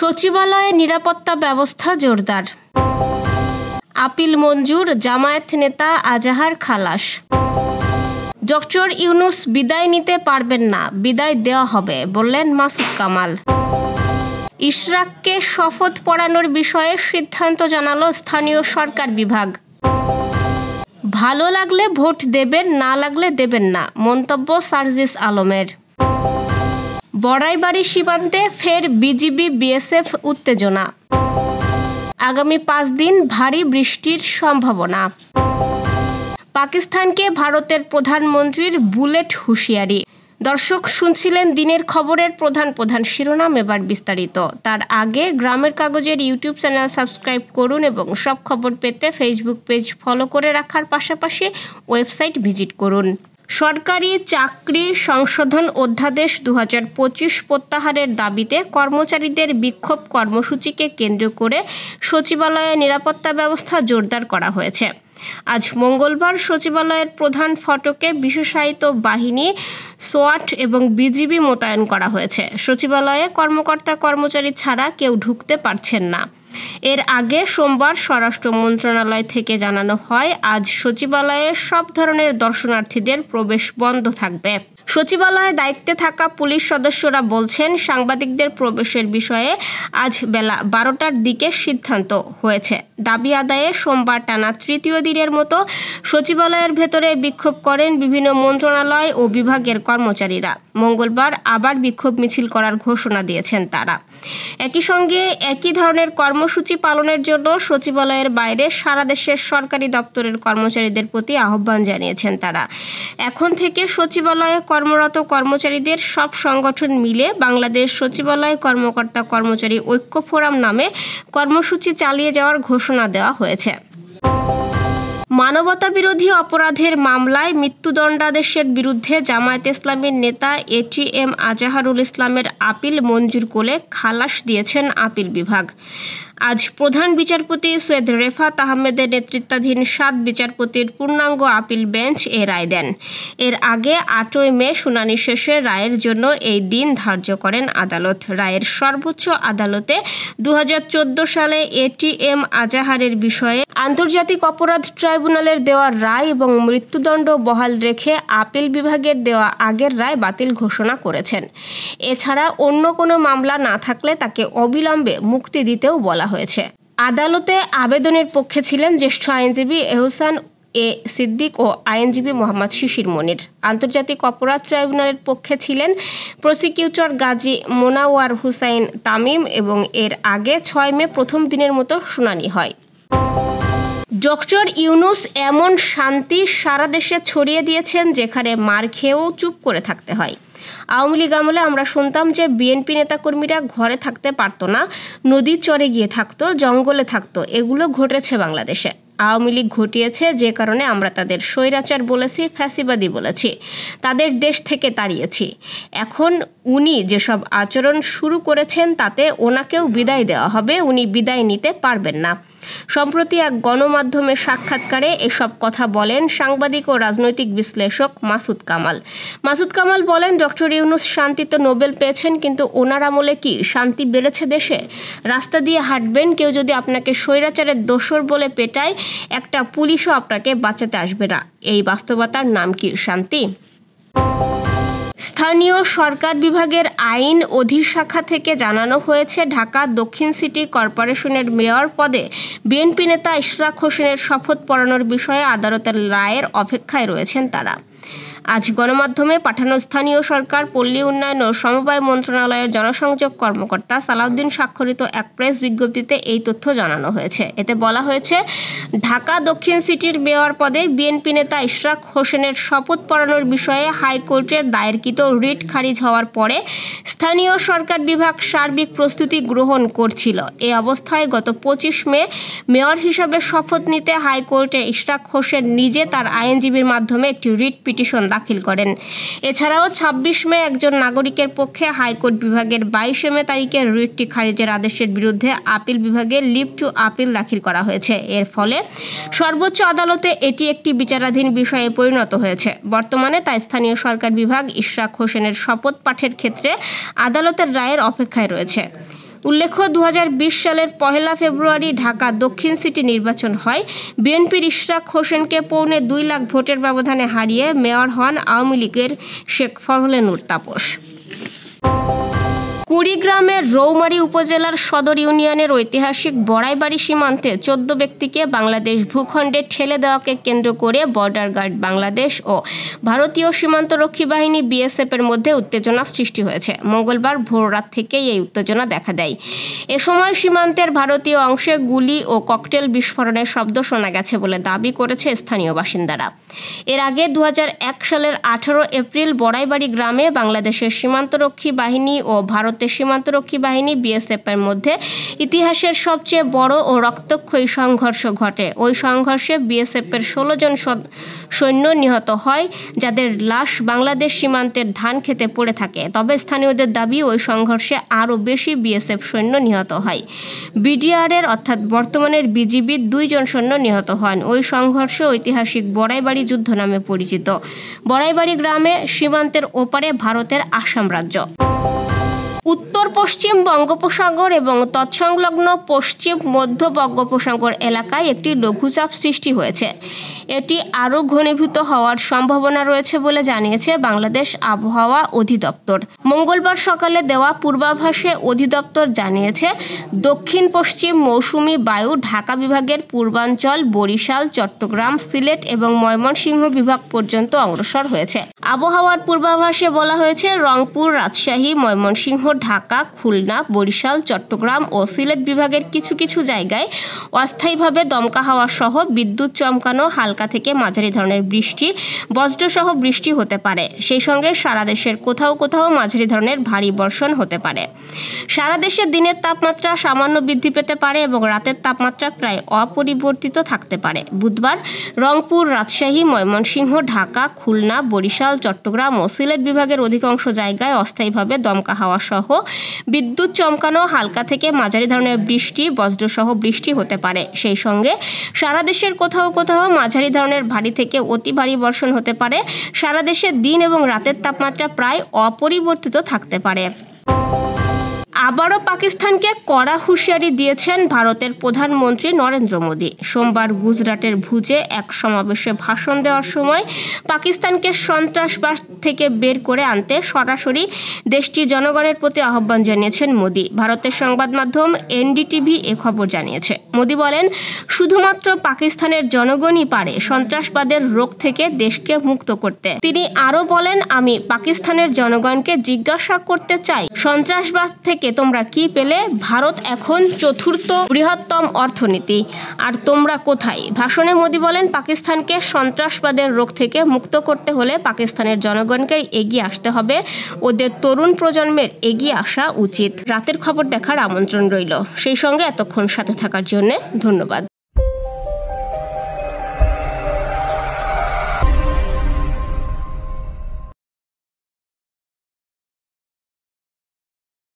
সচিবালয়ে নিরাপত্তা ব্যবস্থা জোরদার। আপিল মঞ্জুর, জামায়াত নেতা আজাহার খালাস। ডক্টর ইউনূস বিদায় নিতে পারবেন না, বিদায় দেওয়া হবে বললেন মাসুদ কামাল। ইশরাককে শপথ পড়ানোর বিষয়ে সিদ্ধান্ত জানালো স্থানীয় সরকার বিভাগ। ভালো লাগলে ভোট দেবেন, না লাগলে দেবেন না, মন্তব্য সার্জিস আলমের। বড়াইবাড়ি সীমান্তে ফের বিজিবি বিএসএফ উত্তেজনা। আগামী 5 দিন ভারী বৃষ্টির সম্ভাবনা। পাকিস্তানকে ভারতের প্রধানমন্ত্রীর বুলেট হুঁশিয়ারি। দর্শক, শুনছিলেন দিনের খবরের প্রধান শিরোনাম, এবার বিস্তারিত। তার আগে গ্রামের কাগজের ইউটিউব চ্যানেল সাবস্ক্রাইব করুন এবং সব খবর পেতে ফেসবুক পেজ ফলো করে রাখার পাশাপাশি ওয়েবসাইট ভিজিট করুন। সরকারি চাকরি সংশোধন অধ্যাদেশ 2025 প্রত্যাহারের দাবিতে কর্মচারীদের বিক্ষোভ কর্মসূচিকে কেন্দ্র করে সচিবালয়ে নিরাপত্তা ব্যবস্থা জোরদার করা হয়েছে। আজ মঙ্গলবার সচিবালয়ের প্রধান ফটকে বিশেষায়িত বাহিনী, সোয়াট এবং বিজিবি মোতায়েন করা হয়েছে। সচিবালয়ে কর্মকর্তা-কর্মচারী ছাড়া কেউ ঢুকতে পারছেন না। এর আগে সোমবার স্বরাষ্ট্র মন্ত্রণালয় থেকে জানানো হয়, আজ সচিবালয়ে সব ধরনের দর্শনার্থীদের প্রবেশ বন্ধ থাকবে। সচিবালয়ে দায়িত্বে থাকা পুলিশ সদস্যরা বলছেন, সাংবাদিকদের প্রবেশের বিষয়ে আজ বেলা 12টার দিকে সিদ্ধান্ত হয়েছে। দাবি আদায়ে সোমবার টানা তৃতীয় দিনের মতো সচিবালয়ের ভেতরে বিক্ষোভ করেন বিভিন্ন মন্ত্রণালয় ও বিভাগের কর্মচারীরা। মঙ্গলবার আবার বিক্ষোভ মিছিল করার ঘোষণা দিয়েছেন তারা। একই সঙ্গে একই ধরনের কর্মসূচি পালনের জন্য সচিবালয়ের বাইরে সারা দেশের সরকারি দপ্তরের কর্মচারীদের প্রতি আহ্বান জানিয়েছেন তারা। এখন থেকে সচিবালয়ে কর্মরত কর্মচারীদের সব সংগঠন মিলে বাংলাদেশ সচিবালয় কর্মকর্তা কর্মচারী ঐক্য ফোরাম নামে কর্মসূচি চালিয়ে যাওয়ার ঘোষণা দেওয়া হয়েছে। মানবতাবিরোধী অপরাধের মামলায় মৃত্যুদণ্ডাদেশের বিরুদ্ধে জামায়াতে ইসলামীর নেতা এটিএম আজাহারুল ইসলামের আপিল মঞ্জুর করে খালাস দিয়েছেন আপিল বিভাগ। আজ প্রধান বিচারপতি সৈয়দ রেফাত আহমেদের নেতৃত্বাধীন 7 বিচারপতির পূর্ণাঙ্গ আপিল বেঞ্চ এ রায় দেন। এর আগে 8ই মে শুনানি শেষে রায়ের জন্য এই দিন ধার্য করেন আদালত। রায়ের সর্বোচ্চ আদালতে 2014 সালে এটিএম আজাহারের বিষয়ে আন্তর্জাতিক অপরাধ ট্রাইব্যুনালের দেওয়া রায় এবং মৃত্যুদণ্ড বহাল রেখে আপিল বিভাগের দেওয়া আগের রায় বাতিল ঘোষণা করেছেন। এছাড়া অন্য কোনো মামলা না থাকলে তাকে অবিলম্বে মুক্তি দিতেও বলা হয়েছে। আদালতে আবেদনের পক্ষে ছিলেন জ্যেষ্ঠ আইনজীবী এহসান এ সিদ্দিক ও আইনজীবী মোহাম্মদ শিশির মনির। আন্তর্জাতিক অপরাধ ট্রাইব্যুনালের পক্ষে ছিলেন প্রসিকিউটর গাজী মোনাওয়ার হুসাইন তামিম এবং এর আগে 6 মে প্রথম দিনের মতো শুনানি হয়। ডক্টর ইউনূস এমন শান্তি সারা দেশে ছড়িয়ে দিয়েছেন যেখানে মার খেয়েও চুপ করে থাকতে হয়। আওয়ামী লীগ আমলে আমরা শুনতাম যে বিএনপি নেতাকর্মীরা ঘরে থাকতে পারতো না, নদীর চরে গিয়ে থাকতো, জঙ্গলে থাকতো। এগুলো ঘটেছে বাংলাদেশে। আওয়ামী লীগ ঘটিয়েছে, যে কারণে আমরা তাদের স্বৈরাচার বলেছি, ফ্যাসিবাদী বলেছি, তাদের দেশ থেকে তাড়িয়েছি। এখন উনি যেসব আচরণ শুরু করেছেন তাতে ওনাকেও বিদায় দেওয়া হবে, উনি বিদায় নিতে পারবেন না। সম্প্রতি এক গণমাধ্যমের সাক্ষাৎকারে এসব কথা বলেন সাংবাদিক ও রাজনৈতিক বিশ্লেষক মাসুদ কামাল। মাসুদ কামাল বলেন, ডক্টর ইউনূস শান্তিতে নোবেল পেয়েছেন, কিন্তু ওনার আমলে কি শান্তি বেড়েছে দেশে? রাস্তা দিয়ে হাঁটবেন, কেউ যদি আপনাকে স্বৈরাচারের দোসর বলে পেটায়, একটা পুলিশও আপনাকে বাঁচাতে আসবে না। এই বাস্তবতার নাম কি শান্তি? স্থানীয় সরকার বিভাগের আইন অধিশাখা থেকে জানানো হয়েছে, ঢাকা দক্ষিণ সিটি কর্পোরেশনের মেয়র পদে বিএনপি নেতা ইশরাক হোসেনের শপথ পড়ানোর বিষয়ে আদালতের রায়ের অপেক্ষায় রয়েছেন তারা। আজ গণমাধ্যমে পাঠানো স্থানীয় সরকার, পল্লী উন্নয়ন ও সমবায় মন্ত্রণালয়ের জনসংযোগ কর্মকর্তা সালাউদ্দিন স্বাক্ষরিত এক প্রেস বিজ্ঞপ্তিতে এই তথ্য জানানো হয়েছে। এতে বলা হয়েছে, ঢাকা দক্ষিণ সিটির মেয়র পদে বিএনপি নেতা ইশরাক হোসেনের শপথ পড়ানোর বিষয়ে হাইকোর্টের দায়েরকৃত রিট খারিজ হওয়ার পরে স্থানীয় সরকার বিভাগ সার্বিক প্রস্তুতি গ্রহণ করছিল। এই অবস্থায় গত 25 মে মেয়র হিসাবে শপথ নিতে হাইকোর্টে ইশরাক হোসেন নিজে তার আইনজীবীর মাধ্যমে একটি রিট পিটিশন দাখিল করেন। এছাড়াও 26 মে একজন নাগরিকের পক্ষে হাইকোর্ট বিভাগের 22 মে তারিখের রিটটি খারিজের আদেশের বিরুদ্ধে আপিল বিভাগে লিভ টু আপিল দাখিল করা হয়েছে। এর ফলে সর্বোচ্চ আদালতে এটি একটি বিচারাধীন বিষয়ে পরিণত হয়েছে। বর্তমানে তাই স্থানীয় সরকার বিভাগ ইশরাক হোসেনের শপথ পাঠের ক্ষেত্রে আদালতের রায়ের অপেক্ষায় রয়েছে। উল্লেখ্য 2020 সালের 1 ফেব্রুয়ারি ঢাকা দক্ষিণ সিটি নির্বাচন হয়। বিএনপির ইশরাক হোসেনকে 2.25 লাখ ভোটের ব্যবধানে হারিয়ে মেয়র হন আওয়ামী লীগের শেখ ফজলে নূর তাপস। কুড়িগ্রামের রৌমারী উপজেলার সদর ইউনিয়নের ঐতিহাসিক বড়াইবাড়ি সীমান্তে 14 ব্যক্তিকে বাংলাদেশ ভূখণ্ডে ঠেলে দেওয়াকে কেন্দ্র করে বর্ডার গার্ড বাংলাদেশ ও ভারতীয় সীমান্তরক্ষী বাহিনী বিএসএফের মধ্যে উত্তেজনা সৃষ্টি হয়েছে। মঙ্গলবার ভোররাত থেকেই এই উত্তেজনা দেখা দেয়। এ সময় সীমান্তের ভারতীয় অংশে গুলি ও ককটেল বিস্ফোরণের শব্দ শোনা গেছে বলে দাবি করেছে স্থানীয় বাসিন্দারা। এর আগে 2001 সালের 18 এপ্রিল বড়াইবাড়ি গ্রামে বাংলাদেশের সীমান্তরক্ষী বাহিনী ও ভারতের সীমান্তরক্ষী বাহিনী বিএসএফের মধ্যে ইতিহাসের সবচেয়ে বড় ও রক্তক্ষয়ী সংঘর্ষ ঘটে। ওই সংঘর্ষে বিএসএফের 16 জন সৈন্য নিহত হয়, যাদের লাশ বাংলাদেশ সীমান্তের ধান খেতে পড়ে থাকে। তবে স্থানীয়দের দাবি ওই সংঘর্ষে আরও বেশি বিএসএফ সৈন্য নিহত হয়। বিডিআরের অর্থাৎ বর্তমানের বিজিবির 2 জন সৈন্য নিহত হন। ওই সংঘর্ষ ঐতিহাসিক বড়াইবাড়ি যুদ্ধ নামে পরিচিত। বড়াইবাড়ি গ্রামে সীমান্তের ওপারে ভারতের আসাম রাজ্য। উত্তর পশ্চিম বঙ্গোপসাগর এবং তৎসংলগ্ন পশ্চিম মধ্য বঙ্গোপসাগর এলাকায় একটি লঘুচাপ সৃষ্টি হয়েছে। এটি আরও ঘনীভূত হওয়ার সম্ভাবনা রয়েছে বলে জানিয়েছে বাংলাদেশ আবহাওয়া অধিদপ্তর। মঙ্গলবার সকালে দেওয়া পূর্বাভাসে অধিদপ্তর জানিয়েছে, দক্ষিণ পশ্চিম মৌসুমি বায়ু ঢাকা বিভাগের পূর্বাঞ্চল, বরিশাল, চট্টগ্রাম, সিলেট এবং ময়মনসিংহ বিভাগ পর্যন্ত অগ্রসর হয়েছে। আবহাওয়ার পূর্বাভাসে বলা হয়েছে, রংপুর, রাজশাহী, ময়মনসিংহ, ঢাকা, খুলনা, বরিশাল, চট্টগ্রাম ও সিলেট বিভাগের কিছু কিছু জায়গায় অস্থায়ীভাবে দমকা হাওয়া সহ বিদ্যুৎ চমকানো হালকা থেকে মাঝারি ধরনের বৃষ্টি, বজ্রসহ বৃষ্টি হতে পারে। সেই সঙ্গে সারা দেশের কোথাও কোথাও মাঝারি ধরনের ভারী বর্ষণ হতে পারে। সারা দেশে দিনের তাপমাত্রা সামান্য বৃদ্ধি পেতে পারে এবং রাতের তাপমাত্রা প্রায় অপরিবর্তিত থাকতে পারে। বুধবার রংপুর, রাজশাহী, ময়মনসিংহ, ঢাকা, খুলনা, বরিশাল, চট্টগ্রাম ও সিলেট বিভাগের অধিকাংশ জায়গায় অস্থায়ীভাবে দমকা হাওয়া সহ বিদ্যুৎ চমকানো হালকা থেকে মাঝারি ধরনের বৃষ্টি, বজ্রসহ বৃষ্টি হতে পারে। সেই সঙ্গে সারা দেশের কোথাও কোথাও মাঝারি ধরনের ভারী থেকে অতি ভারী বর্ষণ হতে পারে। সারা দেশে দিন এবং রাতের তাপমাত্রা প্রায় অপরিবর্তিত থাকতে পারে। আবারও পাকিস্তানকে কড়া হুঁশিয়ারি দিয়েছেন ভারতের প্রধানমন্ত্রী নরেন্দ্র মোদী। সোমবার গুজরাটের ভুজে এক সমাবেশে ভাষণ দেওয়ার সময় পাকিস্তানকে সন্ত্রাসবাদ থেকে বের করে আনতে সরাসরি দেশটির জনগণের প্রতি আহ্বান জানিয়েছেন মোদী। ভারতের সংবাদ মাধ্যম এনডিটিভি এ খবর জানিয়েছে। মোদী বলেন, শুধুমাত্র পাকিস্তানের জনগণই পারে সন্ত্রাসবাদের রোগ থেকে দেশকে মুক্ত করতে। তিনি আরও বলেন, আমি পাকিস্তানের জনগণকে জিজ্ঞাসা করতে চাই, সন্ত্রাসবাদ থেকে তোমরা কি পেলে? ভারত এখন 4র্থ বৃহত্তম অর্থনীতি, আর তোমরা কোথায়? ভাষণে মোদী বলেন, পাকিস্তানকে সন্ত্রাসবাদের রোগ থেকে মুক্ত করতে হলে পাকিস্তানের জনগণকে এগিয়ে আসতে হবে। ওদের তরুণ প্রজন্মের এগিয়ে আসা উচিত। রাতের খবর দেখার আমন্ত্রণ রইল। সেই সঙ্গে এতক্ষণ সাথে থাকার জন্য ধন্যবাদ।